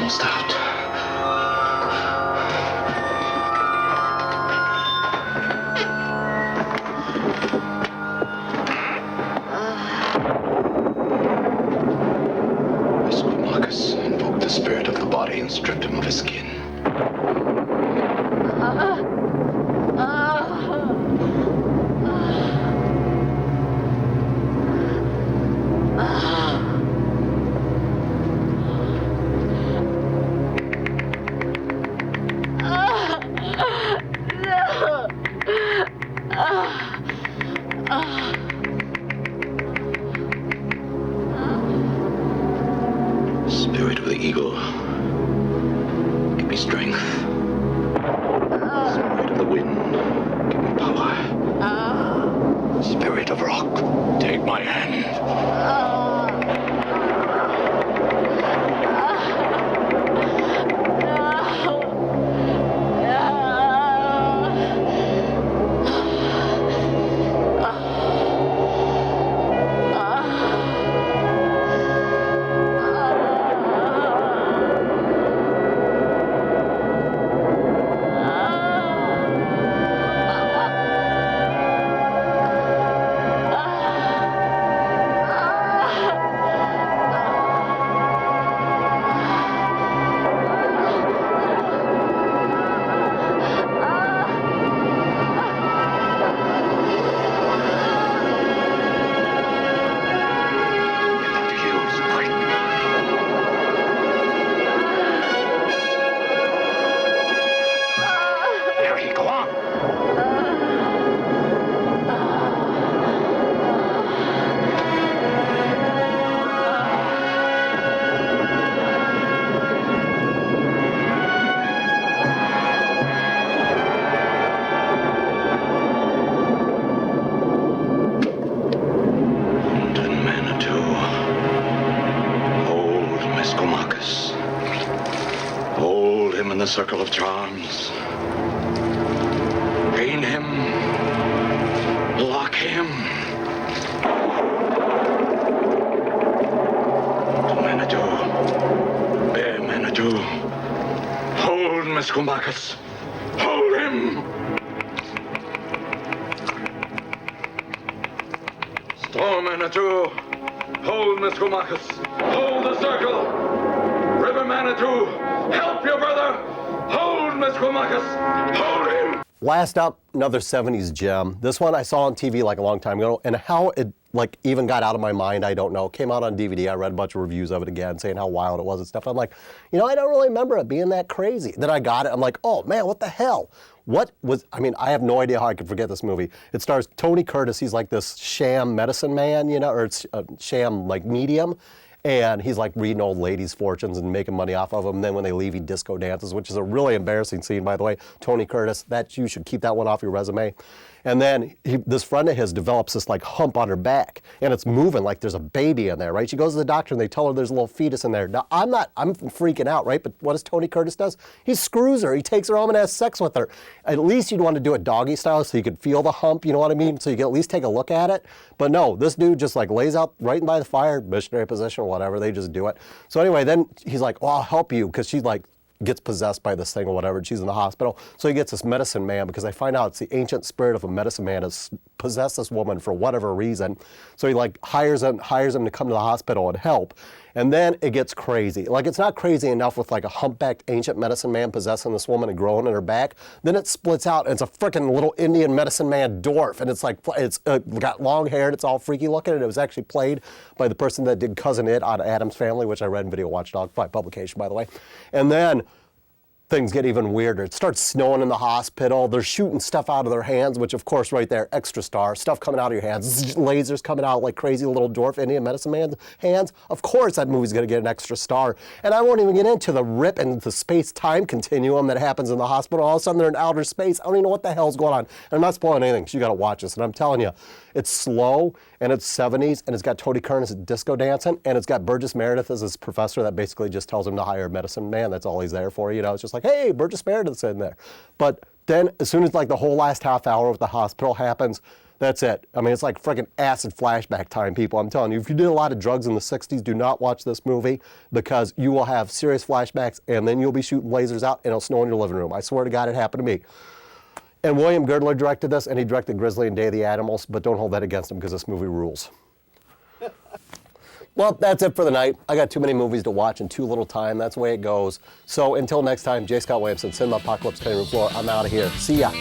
almost out. Marcus invoked the spirit of the body and stripped him of his skin. Spirit of the eagle, give me strength. Spirit of the wind, give me power. Spirit of rock, take my hand. Circle of charms. Chain him. Lock him. To Manitou. Bear Manitou. Hold Miscomachus. Hold him. Storm Manitou. Hold Miscomachus. Hold the circle. River Manitou. Help your brother. Hold Miscomachus! Hold him! Last up, another 70s gem. This one I saw on TV like a long time ago, and how it like even got out of my mind, I don't know. It came out on DVD. I read a bunch of reviews of it again, saying how wild it was and stuff. I'm like, you know, I don't really remember it being that crazy. Then I got it. I'm like, oh man, what the hell? What was? I mean, I have no idea how I could forget this movie. It stars Tony Curtis. He's like this sham medicine man, you know, or it's a sham like medium. And he's like reading old ladies' fortunes and making money off of them. And then when they leave, he disco dances, which is a really embarrassing scene, by the way. Tony Curtis, that you should keep that one off your resume. And then this friend of his develops this like hump on her back, and it's moving like there's a baby in there, right? She goes to the doctor and they tell her there's a little fetus in there. Now I'm freaking out, right? But what does Tony Curtis does? He screws her. He takes her home and has sex with her. At least you'd want to do it doggy style so you could feel the hump, you know what I mean? So you can at least take a look at it. But no, this dude just like lays out right by the fire, missionary position or whatever. They just do it. So anyway, then he's like, well, I'll help you, because she's like gets possessed by this thing or whatever, and she's in the hospital. So he gets this medicine man, because I find out it's the ancient spirit of a medicine man has possessed this woman for whatever reason. So he like hires him to come to the hospital and help. And then it gets crazy. Like, it's not crazy enough with like a humpbacked ancient medicine man possessing this woman and growing in her back. Then it splits out and it's a freaking little Indian medicine man dwarf, and it's like it's got long hair and it's all freaky looking. And it was actually played by the person that did Cousin It on Addams Family, which I read in Video Watchdog by publication, by the way. And then things get even weirder. It starts snowing in the hospital. They're shooting stuff out of their hands, which of course right there, extra star, stuff coming out of your hands, lasers coming out like crazy little dwarf Indian medicine man's hands. Of course that movie's gonna get an extra star. And I won't even get into the rip and the space-time continuum that happens in the hospital. All of a sudden they're in outer space. I don't even know what the hell's going on. And I'm not spoiling anything, because you gotta watch this. And I'm telling you, it's slow, and it's 70s, and it's got Tony Curtis disco dancing, and it's got Burgess Meredith as his professor that basically just tells him to hire a medicine man. That's all he's there for, you know. It's just like, hey, Burgess Meredith's in there. But Then as soon as like the whole last half hour of the hospital happens, that's it. I mean, it's like freaking acid flashback time, people. I'm telling you, if you did a lot of drugs in the 60s, do not watch this movie because you will have serious flashbacks and then you'll be shooting lasers out and it'll snow in your living room. I swear to God, it happened to me. And William Girdler directed this, and he directed Grizzly and Day of the Animals, but don't hold that against him because this movie rules. Well, that's it for the night. I got too many movies to watch in too little time. That's the way it goes. So until next time, J. Scott Williamson, Cinema Apocalypse Cutting Room Floor. I'm out of here. See ya.